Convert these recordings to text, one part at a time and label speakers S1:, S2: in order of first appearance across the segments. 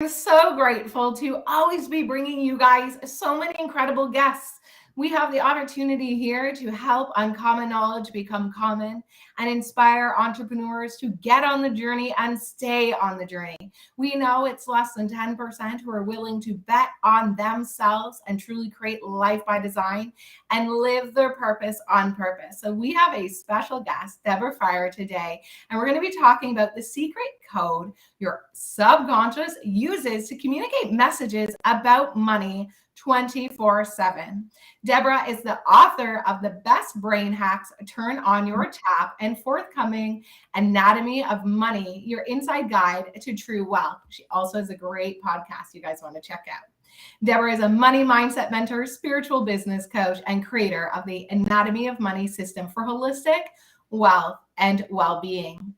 S1: I'm so grateful to always be bringing you guys so many incredible guests. We have the opportunity here to help uncommon knowledge become common and inspire entrepreneurs to get on the journey and stay on the journey. We know it's less than 10% who are willing to bet on themselves and truly create life by design and live their purpose on purpose. So we have a special guest, Deborah Fryer, today, and we're going to be talking about the secret code your subconscious uses to communicate messages about money 24/7. Deborah is the author of the best brain hacks, Turn on Your Tap, and forthcoming Anatomy of Money, your inside guide to true wealth. She also has a great podcast you guys want to check out. Deborah is a money mindset mentor, spiritual business coach, and creator of the Anatomy of Money system for holistic wealth and well-being.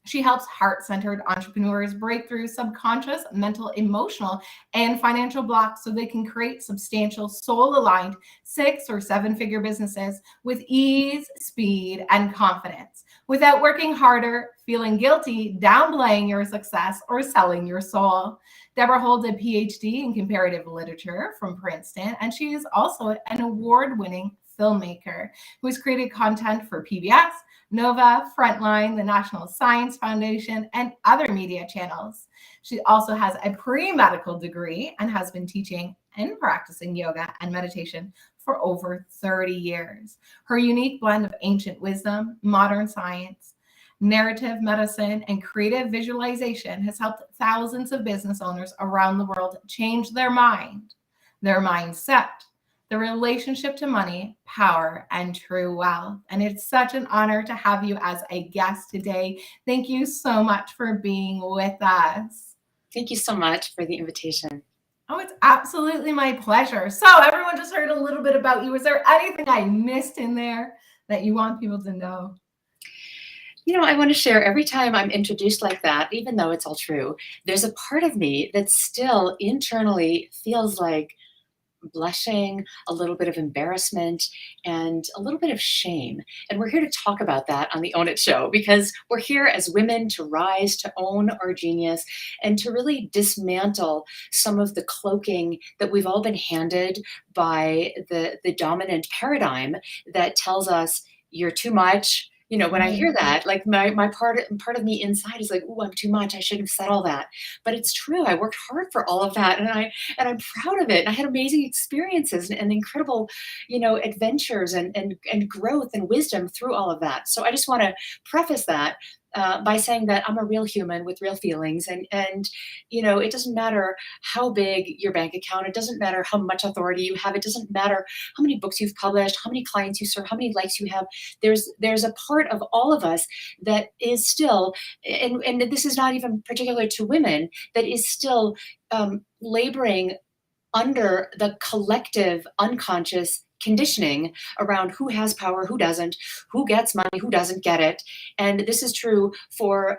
S1: She helps heart-centered entrepreneurs break through subconscious, mental, emotional, and financial blocks so they can create substantial, soul-aligned 6 or 7-figure businesses with ease, speed, and confidence without working harder, feeling guilty, downplaying your success, or selling your soul. Deborah holds a PhD in comparative literature from Princeton, and she is also an award-winning filmmaker who has created content for PBS, Nova, Frontline, the National Science Foundation, and other media channels. She also has a pre-medical degree and has been teaching and practicing yoga and meditation for over 30 years. Her unique blend of ancient wisdom, modern science, narrative medicine, and creative visualization has helped thousands of business owners around the world change their mind, their mindset, the relationship to money, power, and true wealth. And it's such an honor to have you as a guest today. Thank you so much for being with us.
S2: Thank you so much for the invitation.
S1: Oh, it's absolutely my pleasure. So everyone just heard a little bit about you. Is there anything I missed in there that you want people to know?
S2: You know, I want to share every time I'm introduced like that, even though it's all true, there's a part of me that still internally feels like blushing, a little bit of embarrassment, and a little bit of shame. And we're here to talk about that on the Own It Show because we're here as women to rise, to own our genius, and to really dismantle some of the cloaking that we've all been handed by the dominant paradigm that tells us you're too much. You know, when I hear that, like my part of me inside is like, "Oh, I'm too much. I shouldn't have said all that." But it's true. I worked hard for all of that, and I'm proud of it. And I had amazing experiences and incredible, adventures and growth and wisdom through all of that. So I just want to preface that by saying that I'm a real human with real feelings, and it doesn't matter how big your bank account, it doesn't matter how much authority you have, it doesn't matter how many books you've published, how many clients you serve, how many likes you have. There's a part of all of us that is still, and this is not even particular to women, that is still laboring under the collective unconscious conditioning around who has power, who doesn't, who gets money, who doesn't get it. And this is true for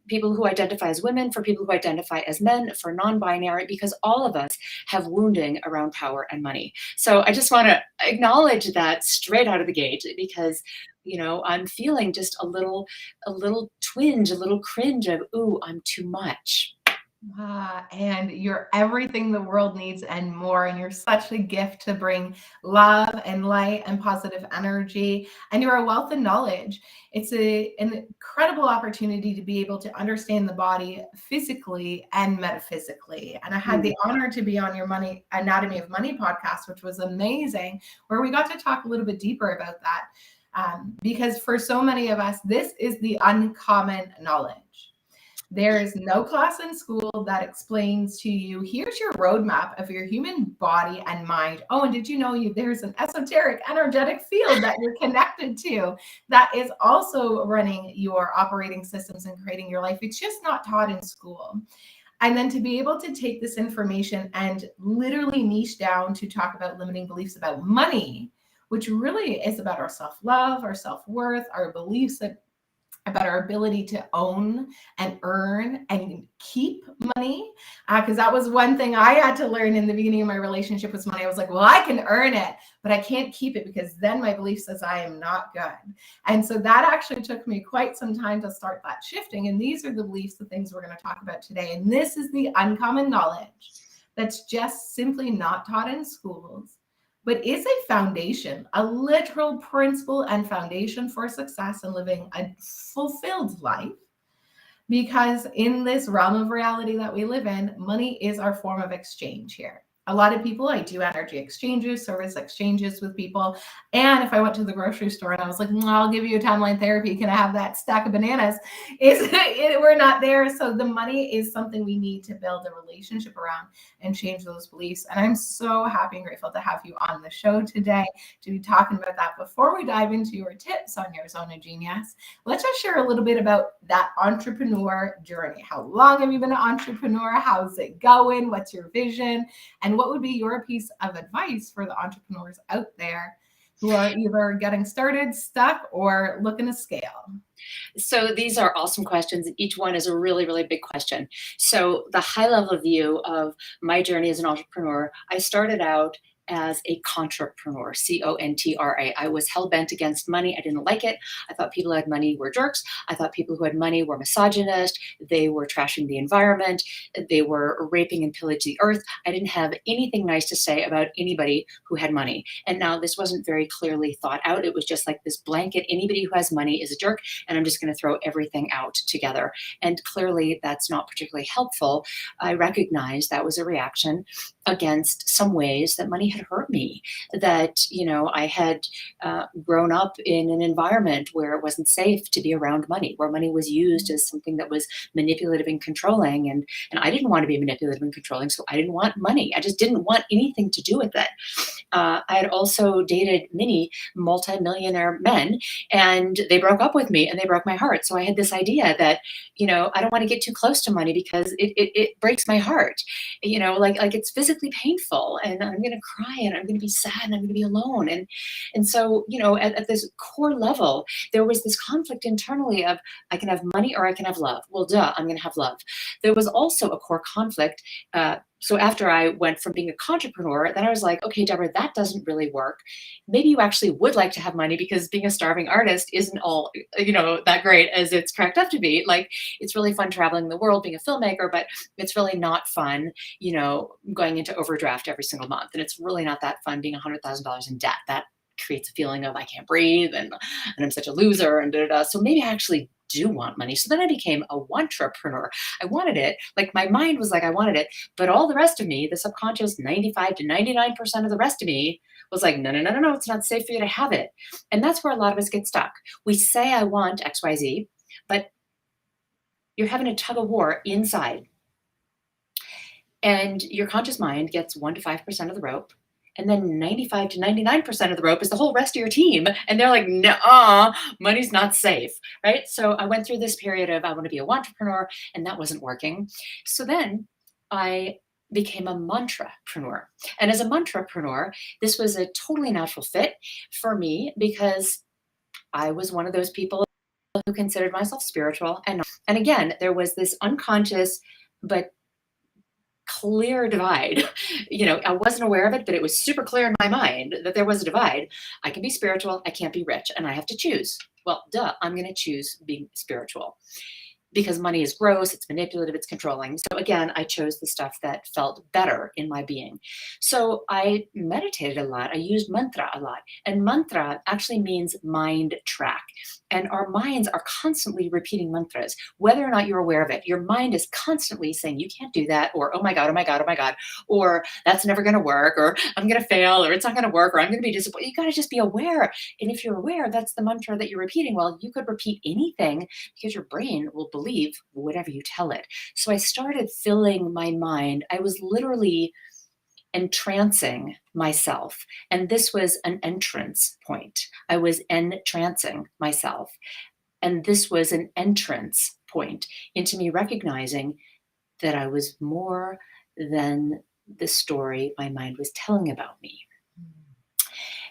S2: people who identify as women, for people who identify as men, for non-binary, because all of us have wounding around power and money. So I just want to acknowledge that straight out of the gate because I'm feeling just a little twinge, a little cringe of, ooh, I'm too much.
S1: And you're everything the world needs and more. And you're such a gift to bring love and light and positive energy. And you're a wealth of knowledge. It's an incredible opportunity to be able to understand the body physically and metaphysically. And I had the honor to be on your Anatomy of Money podcast, which was amazing, where we got to talk a little bit deeper about that. Because for so many of us, this is the uncommon knowledge. There is no class in school that explains to you, here's your roadmap of your human body and mind. Oh, and did you know there's an esoteric energetic field that you're connected to that is also running your operating systems and creating your life? It's just not taught in school. And then to be able to take this information and literally niche down to talk about limiting beliefs about money, which really is about our self-love, our self-worth, our beliefs that about our ability to own and earn and keep money. Because that was one thing I had to learn in the beginning of my relationship with money. I was like, well, I can earn it, but I can't keep it because then my belief says I am not good. And so that actually took me quite some time to start that shifting. And these are the beliefs, the things we're going to talk about today. And this is the uncommon knowledge that's just simply not taught in schools, but is a foundation, a literal principle and foundation for success in living a fulfilled life. Because in this realm of reality that we live in, money is our form of exchange here. A lot of people, I do energy exchanges, service exchanges with people. And if I went to the grocery store and I was like, I'll give you a timeline therapy, can I have that stack of bananas? We're not there. So the money is something we need to build a relationship around and change those beliefs. And I'm so happy and grateful to have you on the show today to be talking about that. Before we dive into your tips on your zone of genius, let's just share a little bit about that entrepreneur journey. How long have you been an entrepreneur? How's it going? What's your vision? And what would be your piece of advice for the entrepreneurs out there who are either getting started, stuck, or looking to scale?
S2: So these are awesome questions. Each one is a really, really big question. So the high level view of my journey as an entrepreneur, I started out as a contrapreneur, C-O-N-T-R-A. I was hell-bent against money. I didn't like it. I thought people who had money were jerks. I thought people who had money were misogynist. They were trashing the environment. They were raping and pillaging the earth. I didn't have anything nice to say about anybody who had money. And now this wasn't very clearly thought out. It was just like this blanket, anybody who has money is a jerk, and I'm just going to throw everything out together. And clearly that's not particularly helpful. I recognized that was a reaction against some ways that money had hurt me, that, I had grown up in an environment where it wasn't safe to be around money, where money was used as something that was manipulative and controlling. And I didn't want to be manipulative and controlling, so I didn't want money. I just didn't want anything to do with it. I had also dated many multimillionaire men, and they broke up with me and they broke my heart. So I had this idea that, I don't want to get too close to money because it breaks my heart. Like it's physically painful, and I'm going to cry, and I'm going to be sad, and I'm going to be alone. And so, at this core level, there was this conflict internally of I can have money or I can have love. Well, duh, I'm going to have love. There was also a core conflict. So after I went from being a entrepreneur, then I was like, okay, Deborah, that doesn't really work. Maybe you actually would like to have money, because being a starving artist isn't all, that great as it's cracked up to be. Like, it's really fun traveling the world, being a filmmaker, but it's really not fun, going into overdraft every single month. And it's really not that fun being $100,000 in debt. That creates a feeling of I can't breathe and I'm such a loser and da-da-da. So maybe I actually do want money. So then I became a wantrepreneur. I wanted it. Like, my mind was like, I wanted it. But all the rest of me, the subconscious 95 to 99% of the rest of me was like, no, it's not safe for you to have it. And that's where a lot of us get stuck. We say, I want XYZ, but you're having a tug of war inside. And your conscious mind gets 1 to 5% of the rope. And then 95 to 99% of the rope is the whole rest of your team. And they're like, no, money's not safe, right? So I went through this period of I want to be a wantrepreneur, and that wasn't working. So then I became a mantrapreneur. And as a mantrapreneur, this was a totally natural fit for me, because I was one of those people who considered myself spiritual. And again, there was this unconscious but clear divide. I wasn't aware of it, but it was super clear in my mind that there was a divide. I can be spiritual, I can't be rich, and I have to choose. Well, duh, I'm going to choose being spiritual, because money is gross, it's manipulative, it's controlling. So again, I chose the stuff that felt better in my being. So I meditated a lot. I used mantra a lot. And mantra actually means mind track. And our minds are constantly repeating mantras, whether or not you're aware of it. Your mind is constantly saying, you can't do that, or, oh my God, oh my God, oh my God, or that's never going to work, or I'm going to fail, or it's not going to work, or I'm going to be disappointed. You got to just be aware. And if you're aware, that's the mantra that you're repeating. Well, you could repeat anything, because your brain will believe whatever you tell it. So I started filling my mind. I was literally entrancing myself. And this was an entrance point. I was entrancing myself. And this was an entrance point into me recognizing that I was more than the story my mind was telling about me.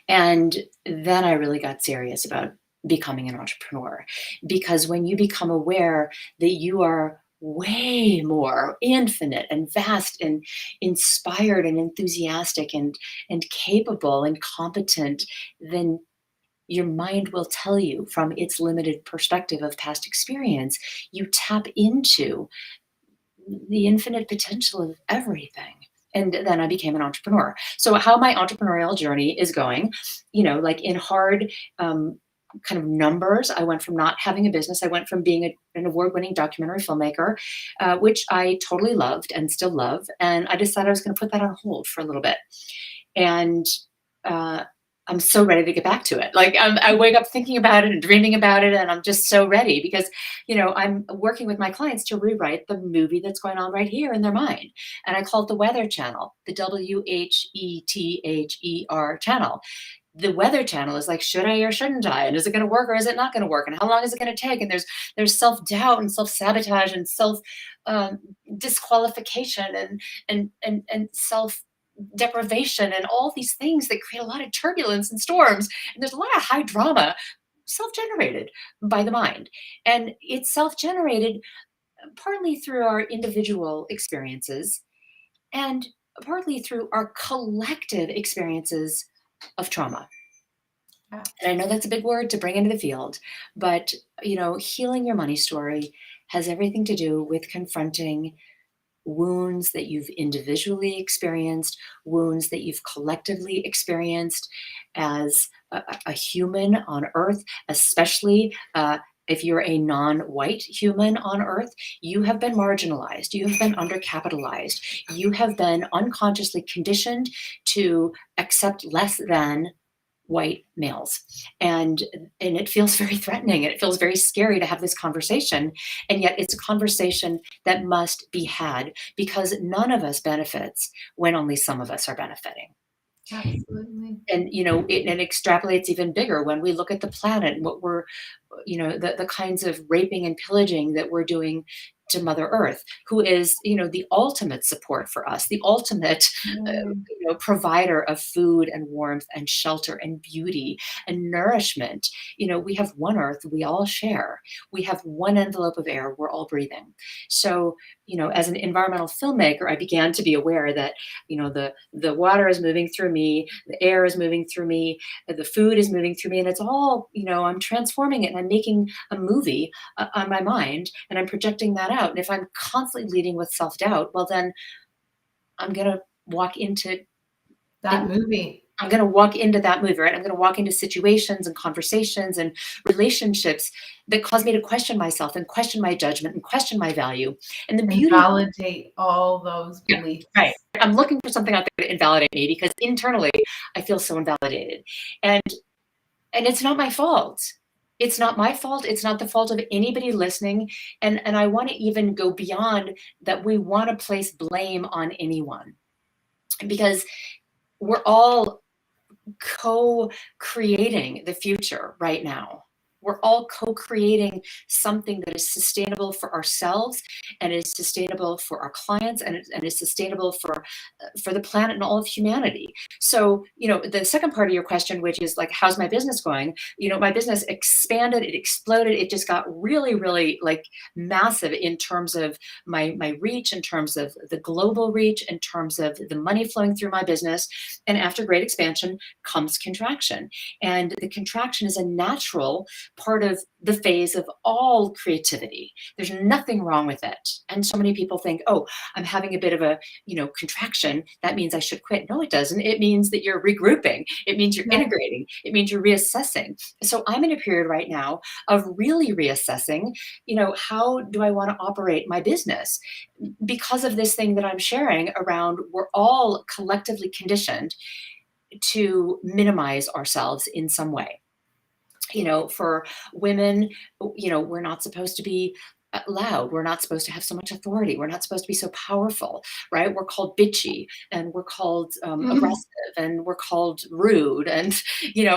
S2: And then I really got serious about becoming an entrepreneur. Because when you become aware that you are way more infinite and vast and inspired and enthusiastic and capable and competent than your mind will tell you from its limited perspective of past experience, you tap into the infinite potential of everything. And then I became an entrepreneur. So how my entrepreneurial journey is going, like in hard kind of numbers, I went from not having a business. I went from being an award-winning documentary filmmaker, which I totally loved and still love. And I decided I was going to put that on hold for a little bit. And I'm so ready to get back to it. Like I wake up thinking about it and dreaming about it, and I'm just so ready because, I'm working with my clients to rewrite the movie that's going on right here in their mind. And I call it the Weather Channel, the WHETHER channel. The Weather Channel is like, should I or shouldn't I? And is it going to work or is it not going to work? And how long is it going to take? And there's self-doubt and self-sabotage and self disqualification and self deprivation and all these things that create a lot of turbulence and storms. And there's a lot of high drama, self-generated by the mind. And it's self-generated partly through our individual experiences and partly through our collective experiences of trauma.
S1: Yeah.
S2: And I know that's a big word to bring into the field, but healing your money story has everything to do with confronting wounds that you've individually experienced, wounds that you've collectively experienced as a human on earth, especially if you're a non-white human on earth. You have been marginalized, you have been undercapitalized, you have been unconsciously conditioned to accept less than white males. And it feels very threatening and it feels very scary to have this conversation. And yet it's a conversation that must be had because none of us benefits when only some of us are benefiting.
S1: Absolutely.
S2: And it extrapolates even bigger when we look at the planet and what we're, the kinds of raping and pillaging that we're doing to Mother Earth, who is, the ultimate support for us, the ultimate, provider of food and warmth and shelter and beauty and nourishment. We have one Earth we all share. We have one envelope of air we're all breathing. So, as an environmental filmmaker, I began to be aware that, the water is moving through me, the air is moving through me, the food is moving through me, and it's all, I'm transforming it and I'm making a movie on my mind and I'm projecting that out. And if I'm constantly leading with self-doubt, well, then I'm going to walk into
S1: that movie.
S2: I'm going to walk into that movie, right? I'm going to walk into situations and conversations and relationships that cause me to question myself and question my judgment and question my value. And the beauty,
S1: validate all those beliefs.
S2: Yeah, right. I'm looking for something out there to invalidate me because internally I feel so invalidated. And it's not my fault. It's not my fault. It's not the fault of anybody listening. And I want to even go beyond that. We want to place blame on anyone because we're all co-creating the future right now. We're all co-creating something that is sustainable for ourselves and is sustainable for our clients and is sustainable for the planet and all of humanity. So, the second part of your question, which is like, how's my business going? My business expanded, it exploded. It just got really, really like massive in terms of my reach, in terms of the global reach, in terms of the money flowing through my business. And after great expansion comes contraction. And the contraction is a natural part of the phase of all creativity. There's nothing wrong with it. And so many people think, oh, I'm having a bit of a, contraction. That means I should quit. No, it doesn't. It means that you're regrouping. It means you're integrating. It means you're reassessing. So I'm in a period right now of really reassessing, how do I want to operate my business? Because of this thing that I'm sharing around, we're all collectively conditioned to minimize ourselves in some way. For women, we're not supposed to be loud. We're not supposed to have so much authority. We're not supposed to be so powerful, right? We're called bitchy and we're called aggressive and we're called rude and,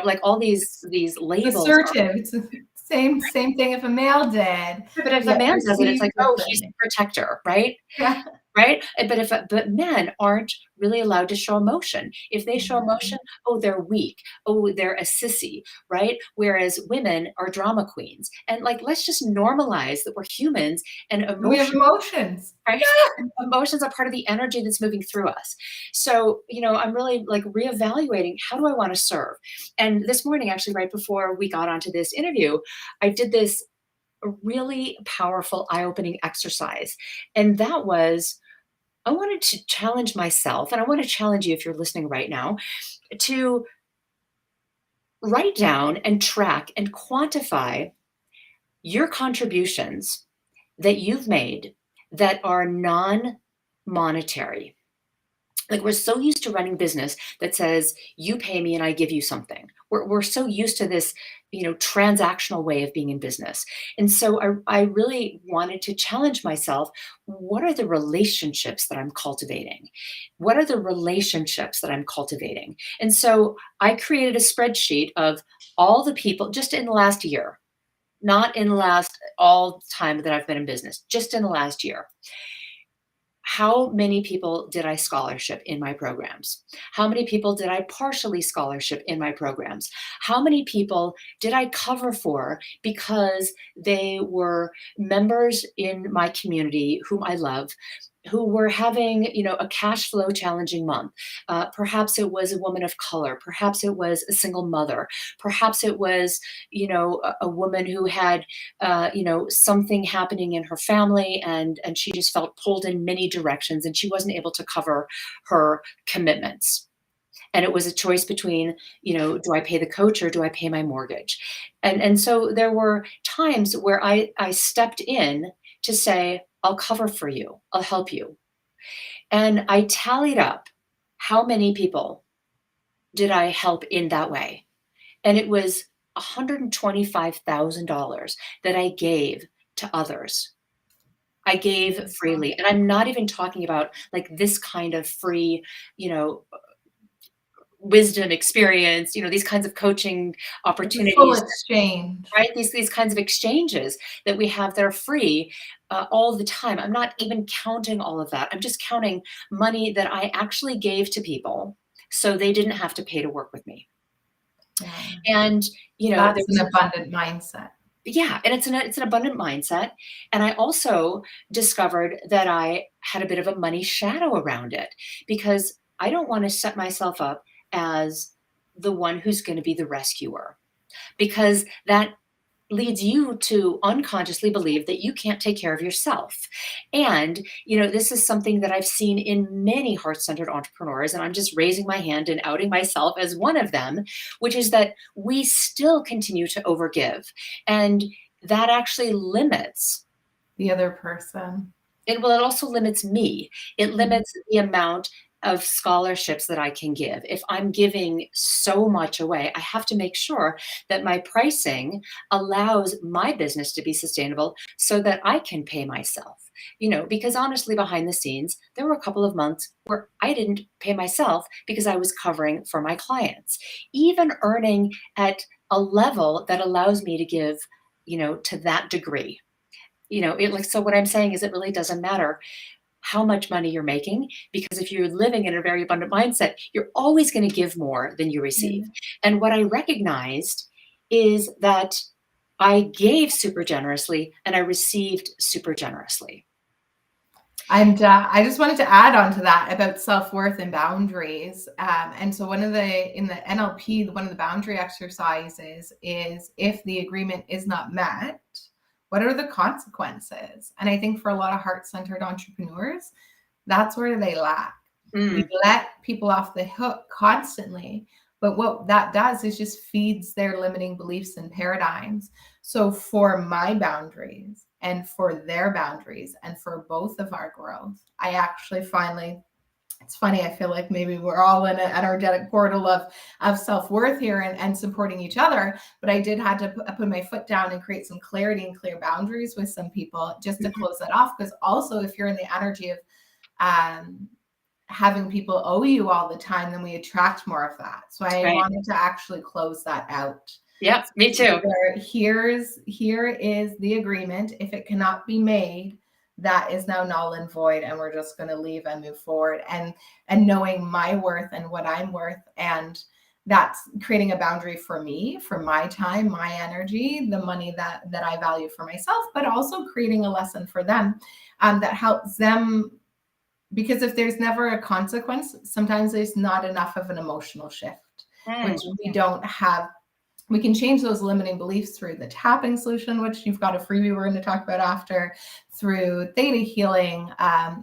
S2: like all these labels.
S1: Assertive. It's the same thing if a male did.
S2: But if a man does it, it's like, oh, he's a protector, right?
S1: Yeah.
S2: right? But men aren't really allowed to show emotion. If they show emotion, oh, they're weak. Oh, they're a sissy, right? Whereas women are drama queens. And like, let's just normalize that we're humans and
S1: We have
S2: emotion,
S1: emotions.
S2: right? And emotions are part of the energy that's moving through us. So, I'm really like reevaluating, how do I want to serve? And this morning, actually, right before we got onto this interview, I did this really powerful, eye-opening exercise. And that was, I wanted to challenge myself, and I want to challenge you if you're listening right now, to write down and track and quantify your contributions that you've made that are non monetary. Like, we're so used to running business that says you pay me and I give you something. We're so used to this, transactional way of being in business. And so I really wanted to challenge myself. What are the relationships that I'm cultivating? What are the relationships that I'm cultivating? And so I created a spreadsheet of all the people just in the last year, not in the last all time that I've been in business, just in the last year. How many people did I scholarship in my programs? How many people did I partially scholarship in my programs? How many people did I cover for because they were members in my community whom I love, who were having, a cash flow challenging month? Perhaps it was a woman of color. Perhaps it was a single mother. Perhaps it was, a woman who had something happening in her family, and she just felt pulled in many directions and she wasn't able to cover her commitments. And it was a choice between, do I pay the coach or do I pay my mortgage? And so there were times where I stepped in to say, I'll cover for you, I'll help you. And I tallied up how many people did I help in that way. And it was $125,000 that I gave to others. I gave freely. And I'm not even talking about like this kind of free, wisdom experience, these kinds of coaching
S1: It's a full
S2: opportunities,
S1: exchange.
S2: right? These kinds of exchanges that we have that are free all the time. I'm not even counting all of that. I'm just counting money that I actually gave to people so they didn't have to pay to work with me.
S1: Yeah.
S2: And,
S1: That's an abundant mindset.
S2: yeah, and it's an abundant mindset. And I also discovered that I had a bit of a money shadow around it, because I don't want to set myself up as the one who's going to be the rescuer, because that leads you to unconsciously believe that you can't take care of yourself. And, this is something that I've seen in many heart-centered entrepreneurs, and I'm just raising my hand and outing myself as one of them, which is that we still continue to overgive. And that actually limits
S1: The other person.
S2: it. Well, it also limits me. It limits the amount of scholarships that I can give. If I'm giving so much away, I have to make sure that my pricing allows my business to be sustainable so that I can pay myself. Because honestly, behind the scenes, there were a couple of months where I didn't pay myself because I was covering for my clients, even earning at a level that allows me to give, to that degree. So what I'm saying is, it really doesn't matter how much money you're making, because if you're living in a very abundant mindset, you're always going to give more than you receive. And what I recognized is that I gave super generously and I received super generously.
S1: And I just wanted to add on to that about self-worth and boundaries. And so in the NLP, one of the boundary exercises is, if the agreement is not met, what are the consequences? And I think for a lot of heart-centered entrepreneurs, that's where they lack. We let people off the hook constantly, but what that does is just feeds their limiting beliefs and paradigms. So for my boundaries and for their boundaries and for both of our growth, I actually finally, it's funny, I feel like maybe we're all in an energetic portal of self-worth here and supporting each other. But I did have to put my foot down and create some clarity and clear boundaries with some people just to close that off. Because also, if you're in the energy of having people owe you all the time, then we attract more of that. So I wanted to actually close that out.
S2: Yep, me too.
S1: Here is the agreement. If it cannot be made, that is now null and void, and we're just going to leave and move forward, and knowing my worth and what I'm worth. And that's creating a boundary for me, for my time, my energy, the money that I value for myself, but also creating a lesson for them that helps them. Because if there's never a consequence, sometimes there's not enough of an emotional shift, which we don't have. We can change those limiting beliefs through the tapping solution, which you've got a freebie we're going to talk about after, through theta healing,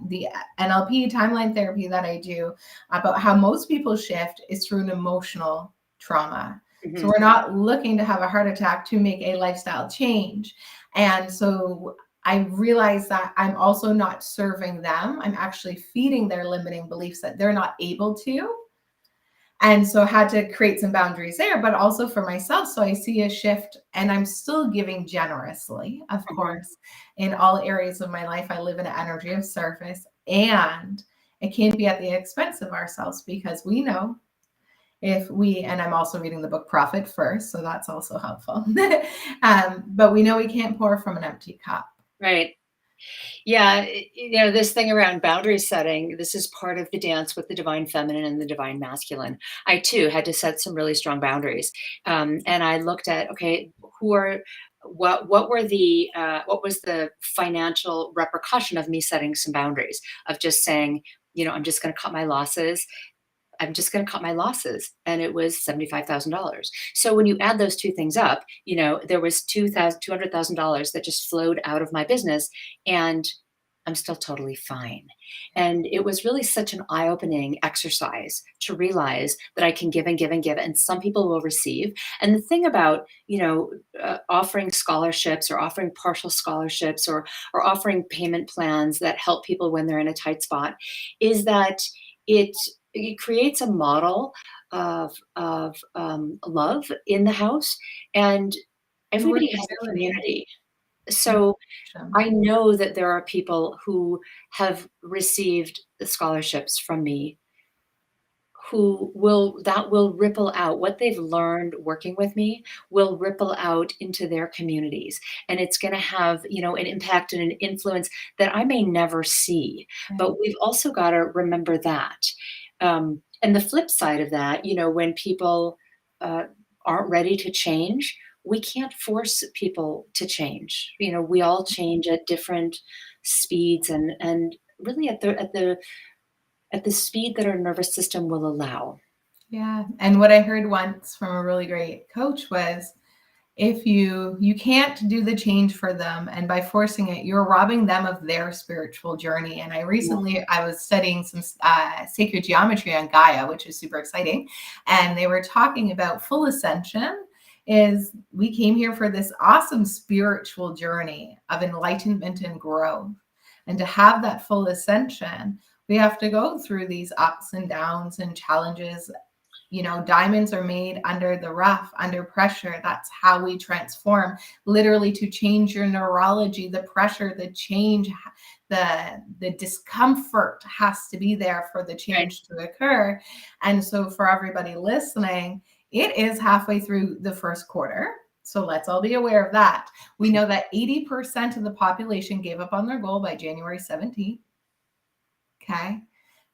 S1: the NLP timeline therapy that I do. About how most people shift is through an emotional trauma.
S2: Mm-hmm.
S1: So we're not looking to have a heart attack to make a lifestyle change. And so I realize that I'm also not serving them. I'm actually feeding their limiting beliefs that they're not able to. And so I had to create some boundaries there, but also for myself. So I see a shift, and I'm still giving generously, of course, in all areas of my life. I live in an energy of service, and it can't be at the expense of ourselves, because we know if we, and I'm also reading the book Profit First, so that's also helpful. But we know we can't pour from an empty cup.
S2: Right. Yeah, this thing around boundary setting, this is part of the dance with the divine feminine and the divine masculine. I too had to set some really strong boundaries. And I looked at, okay, what was the financial repercussion of me setting some boundaries, of just saying, I'm just going to cut my losses. I'm just going to cut my losses. And it was $75,000. So when you add those two things up, there was $200,000 that just flowed out of my business, and I'm still totally fine. And it was really such an eye-opening exercise to realize that I can give and give and give, and some people will receive. And the thing about, offering scholarships, or offering partial scholarships, or offering payment plans that help people when they're in a tight spot, is that it creates a model of love in the house, and everybody has a community. So I know that there are people who have received the scholarships from me that will ripple out. What they've learned working with me will ripple out into their communities, and it's going to have, an impact and an influence that I may never see. But we've also got to remember that. And the flip side of that, when people aren't ready to change, we can't force people to change. We all change at different speeds, and really at the speed that our nervous system will allow.
S1: Yeah. And what I heard once from a really great coach was, if you can't do the change for them, and by forcing it, you're robbing them of their spiritual journey. And I was studying some sacred geometry on Gaia, which is super exciting. And they were talking about full ascension is we came here for this awesome spiritual journey of enlightenment and growth. And to have that full ascension, we have to go through these ups and downs and challenges. Diamonds are made under the rough, under pressure. That's how we transform, literally, to change your neurology. The pressure, the change, the discomfort has to be there for the change to occur. And so for everybody listening, it is halfway through the first quarter. So let's all be aware of that. We know that 80% of the population gave up on their goal by January 17th. Okay.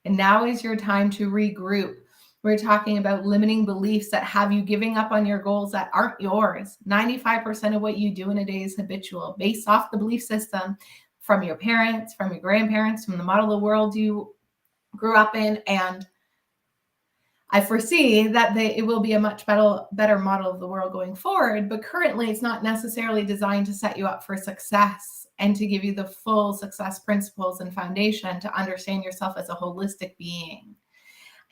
S1: And now is your time to regroup. We're talking about limiting beliefs that have you giving up on your goals that aren't yours. 95% of what you do in a day is habitual, based off the belief system from your parents, from your grandparents, from the model of the world you grew up in. And I foresee that it will be a much better model of the world going forward. But currently, it's not necessarily designed to set you up for success and to give you the full success principles and foundation to understand yourself as a holistic being.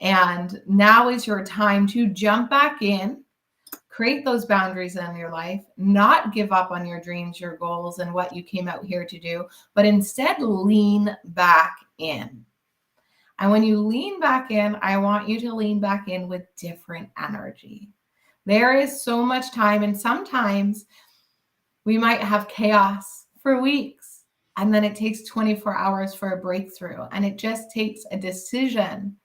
S1: And now is your time to jump back in, create those boundaries in your life, not give up on your dreams, your goals, and what you came out here to do, but instead lean back in. And when you lean back in, I want you to lean back in with different energy. There is so much time, and sometimes we might have chaos for weeks, and then it takes 24 hours for a breakthrough. And it just takes a decision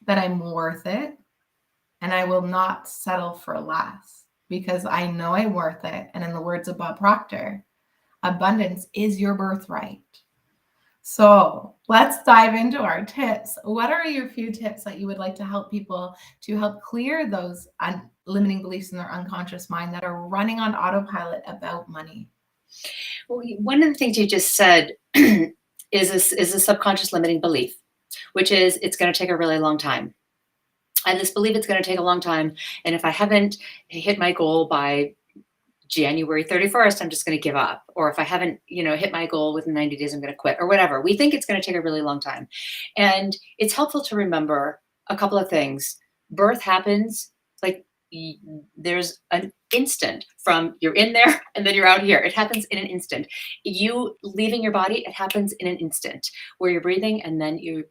S1: that I'm worth it, and I will not settle for less, because I know I'm worth it. And in the words of Bob Proctor, Abundance is your birthright. So let's dive into our tips. What are your few tips that you would like to help people to help clear those limiting beliefs in their unconscious mind that are running on autopilot about money?
S2: Well, one of the things you just said is a subconscious limiting belief, which is it's going to take a really long time. I just believe it's going to take a long time. And if I haven't hit my goal by January 31st, I'm just going to give up. Or if I haven't, hit my goal within 90 days, I'm going to quit or whatever. We think it's going to take a really long time. And it's helpful to remember a couple of things. Birth happens like there's an instant from you're in there and then you're out here. It happens in an instant. You leaving your body, it happens in an instant where you're breathing and then you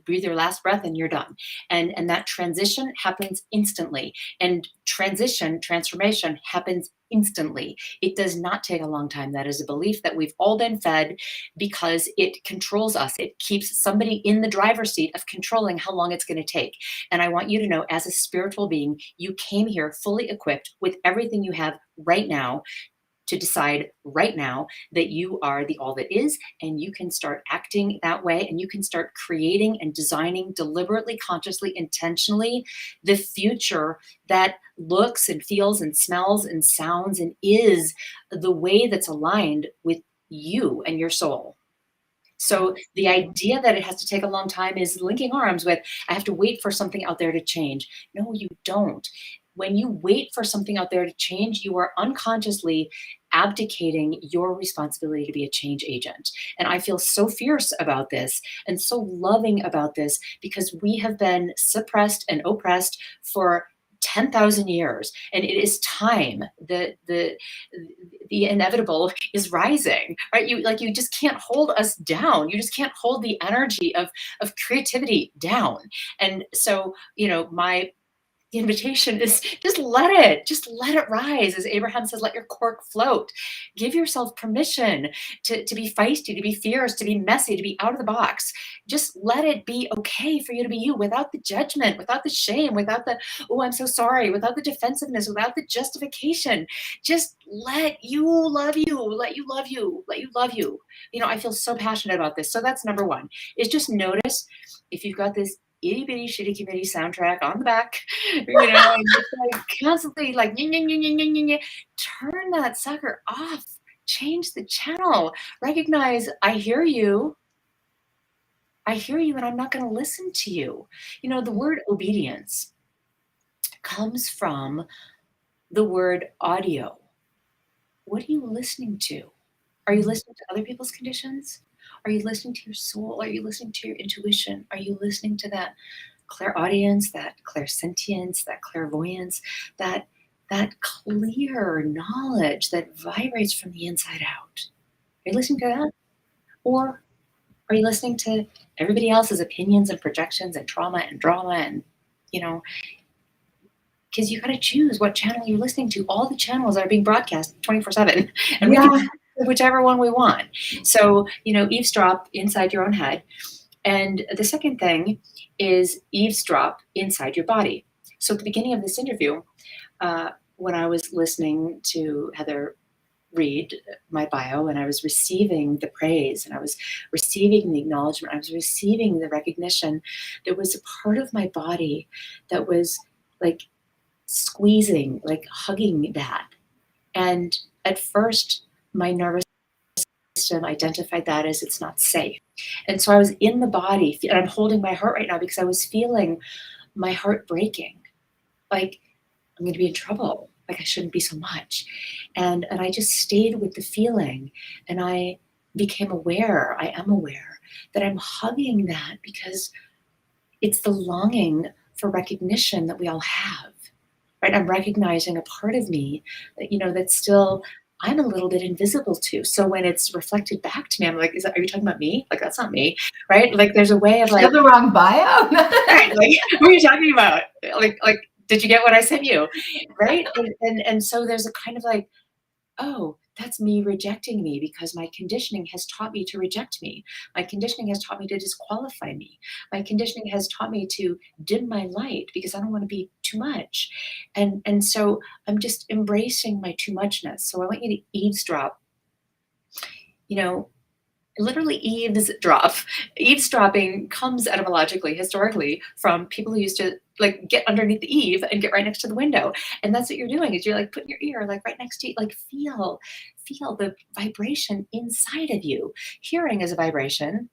S2: breathe your last breath and you're done. And that transition happens instantly. And transformation happens instantly. It does not take a long time. That is a belief that we've all been fed because it controls us. It keeps somebody in the driver's seat of controlling how long it's going to take. And I want you to know, as a spiritual being, you came here fully equipped with everything you have right now to decide right now that you are the all that is, and you can start acting that way, and you can start creating and designing deliberately, consciously, intentionally the future that looks and feels and smells and sounds and is the way that's aligned with you and your soul. So the idea that it has to take a long time is linking arms with, I have to wait for something out there to change. No, you don't. When you wait for something out there to change, you are unconsciously abdicating your responsibility to be a change agent. And I feel so fierce about this and so loving about this because we have been suppressed and oppressed for 10,000 years, and it is time. The inevitable is rising, right? You just can't hold us down. You just can't hold the energy of creativity down. And so, the invitation is just let it rise. As Abraham says, let your cork float. Give yourself permission to be feisty, to be fierce, to be messy, to be out of the box. Just let it be okay for you to be you without the judgment, without the shame, without the, oh, I'm so sorry, without the defensiveness, without the justification. Just let you love you, let you love you, let you love you. I feel so passionate about this. So that's number one, is just notice if you've got this itty bitty shitty committee soundtrack on the back, and just like constantly like, turn that sucker off, change the channel, recognize I hear you, and I'm not going to listen to you. The word obedience comes from the word audio. What are you listening to? Are you listening to other people's conditions? Are you listening to your soul? Are you listening to your intuition? Are you listening to that clairaudience, that clairsentience, that clairvoyance, that clear knowledge that vibrates from the inside out? Are you listening to that? Or are you listening to everybody else's opinions and projections and trauma and drama and, because you got to choose what channel you're listening to. All the channels are being broadcast 24/7, and we can whichever one we want. So, eavesdrop inside your own head. And the second thing is eavesdrop inside your body. So at the beginning of this interview, when I was listening to Heather read my bio and I was receiving the praise and I was receiving the acknowledgement, I was receiving the recognition, there was a part of my body that was like squeezing, like hugging that. And at first, my nervous system identified that as it's not safe. And so I was in the body, and I'm holding my heart right now because I was feeling my heart breaking. Like, I'm going to be in trouble. Like, I shouldn't be so much. And I just stayed with the feeling, and I became aware, I am aware, that I'm hugging that because it's the longing for recognition that we all have, right? I'm recognizing a part of me that, that's still, I'm a little bit invisible to. So when it's reflected back to me, I'm like, are you talking about me? Like, that's not me, right? Like, there's a way of like,
S1: you have the wrong bio.
S2: right? Like, what are you talking about? Like, did you get what I sent you? Right? And so there's a kind of like, oh, that's me rejecting me because my conditioning has taught me to reject me. My conditioning has taught me to disqualify me. My conditioning has taught me to dim my light because I don't want to be too much. And so I'm just embracing my too muchness. So I want you to eavesdrop literally eavesdropping comes etymologically, historically, from people who used to like get underneath the eave and get right next to the window. And that's what you're doing, is you're like putting your ear like right next to you, like feel the vibration inside of you. Hearing is a vibration.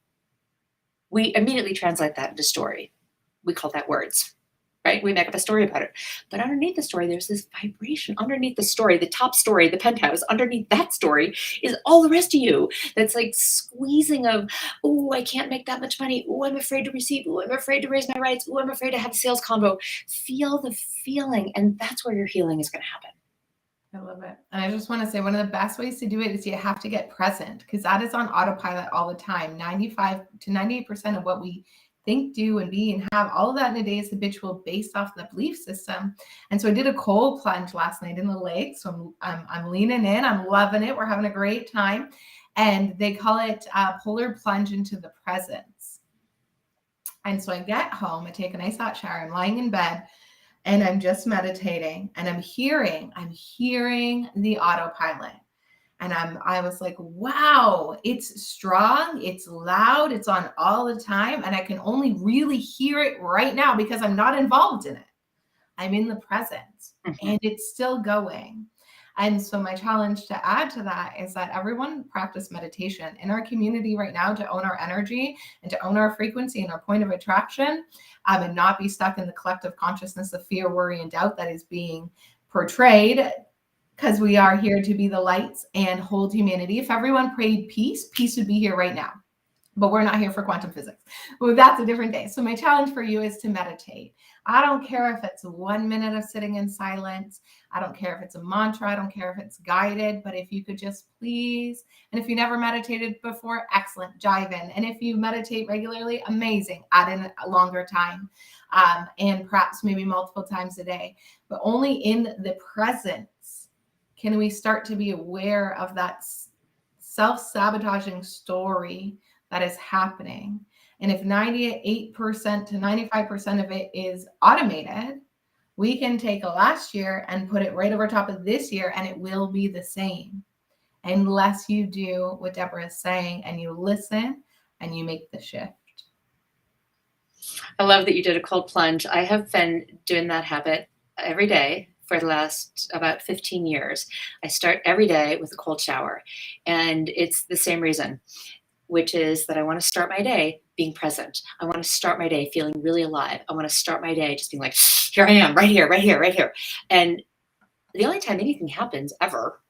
S2: We immediately translate that into story. We call that words. Right? We make up a story about it. But underneath the story, there's this vibration. Underneath the story, the top story, the penthouse, underneath that story is all the rest of you. That's like squeezing of, oh, I can't make that much money. Oh, I'm afraid to receive. Oh, I'm afraid to raise my rights. Oh, I'm afraid to have a sales combo. Feel the feeling. And that's where your healing is going to happen.
S1: I love it. And I just want to say one of the best ways to do it is you have to get present, because that is on autopilot all the time. 95 to 98% of what we think, do, and be, and have, all of that in a day is habitual based off the belief system. And so I did a cold plunge last night in the lake. So I'm leaning in, I'm loving it. We're having a great time. And they call it polar plunge into the presence. And so I get home, I take a nice hot shower, I'm lying in bed, and I'm just meditating, and I'm hearing the autopilot. And I was like, wow, it's strong, it's loud, it's on all the time. And I can only really hear it right now because I'm not involved in it. I'm in the present, and it's still going. And so my challenge to add to that is that everyone practice meditation in our community right now to own our energy and to own our frequency and our point of attraction, and not be stuck in the collective consciousness of fear, worry, and doubt that is being portrayed, because we are here to be the lights and hold humanity. If everyone prayed peace, peace would be here right now. But we're not here for quantum physics. Well, that's a different day. So my challenge for you is to meditate. I don't care if it's 1 minute of sitting in silence. I don't care if it's a mantra. I don't care if it's guided. But if you could just please, and if you never meditated before, excellent, dive in. And if you meditate regularly, amazing, add in a longer time, and perhaps maybe multiple times a day. But only in the presence can we start to be aware of that self-sabotaging story that is happening. And if 98% to 95% of it is automated, we can take a last year and put it right over top of this year, and it will be the same, unless you do what Deborah is saying and you listen and you make the shift.
S2: I love that you did a cold plunge. I have been doing that habit every day for the last about 15 years. I start every day with a cold shower, and it's the same reason, which is that I want to start my day being present. I want to start my day feeling really alive. I want to start my day just being like, here I am, right here, right here, right here. And the only time anything happens ever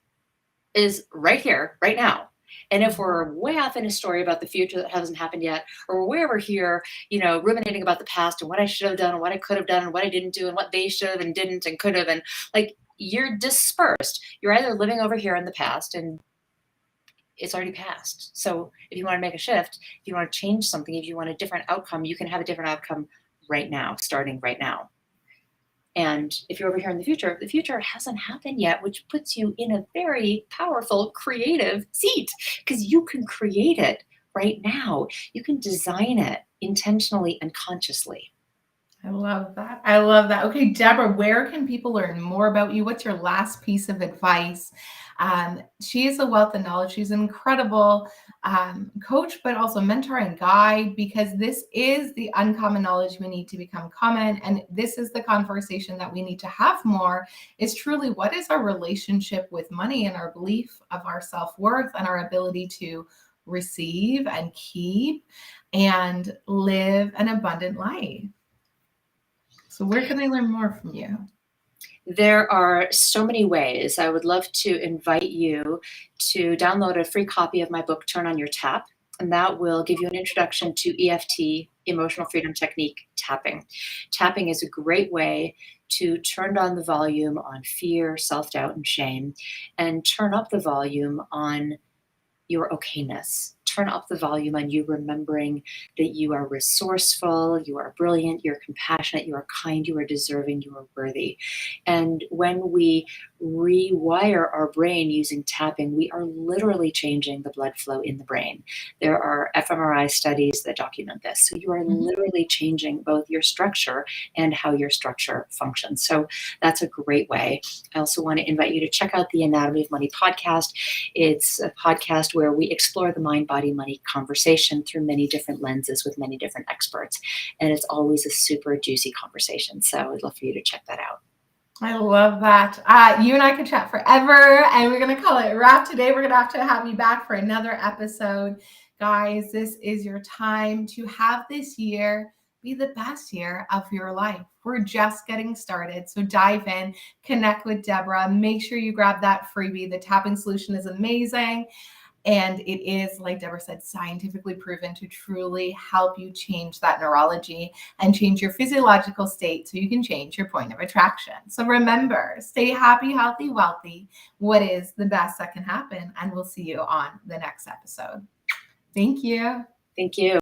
S2: is right here, right now. And if we're way off in a story about the future that hasn't happened yet, or we're way over here, ruminating about the past and what I should have done and what I could have done and what I didn't do and what they should have and didn't and could have, and like, you're dispersed. You're either living over here in the past, and it's already passed. So if you want to make a shift, if you want to change something, if you want a different outcome, you can have a different outcome right now, starting right now. And if you're over here in the future hasn't happened yet, which puts you in a very powerful, creative seat, because you can create it right now. You can design it intentionally and consciously.
S1: I love that. I love that. Okay, Deborah, where can people learn more about you? What's your last piece of advice? She is a wealth of knowledge. She's an incredible coach, but also mentor and guide, because this is the uncommon knowledge we need to become common. And this is the conversation that we need to have more, is truly, what is our relationship with money and our belief of our self-worth and our ability to receive and keep and live an abundant life? So where can I learn more from you?
S2: There are so many ways. I would love to invite you to download a free copy of my book, Turn on Your Tap, and that will give you an introduction to EFT, Emotional Freedom Technique tapping. Tapping is a great way to turn down the volume on fear, self-doubt, and shame, and turn up the volume on your okayness. Turn up the volume on you remembering that you are resourceful, you are brilliant, you're compassionate, you are kind, you are deserving, you are worthy. And when we rewire our brain using tapping, we are literally changing the blood flow in the brain. There are fMRI studies that document this. So you are
S1: Mhm.
S2: literally changing both your structure and how your structure functions. So that's a great way. I also want to invite you to check out the Anatomy of Money podcast. It's a podcast where we explore the mind, body, money conversation through many different lenses with many different experts. And it's always a super juicy conversation. So I'd love for you to check that out.
S1: I love that. You and I could chat forever, and we're going to call it a wrap today. We're going to have you back for another episode. Guys, this is your time to have this year be the best year of your life. We're just getting started. So dive in, connect with Deborah. Make sure you grab that freebie. The tapping solution is amazing. And it is, like Deborah said, scientifically proven to truly help you change that neurology and change your physiological state so you can change your point of attraction. So remember, stay happy, healthy, wealthy. What is the best that can happen? And we'll see you on the next episode. Thank you.
S2: Thank you.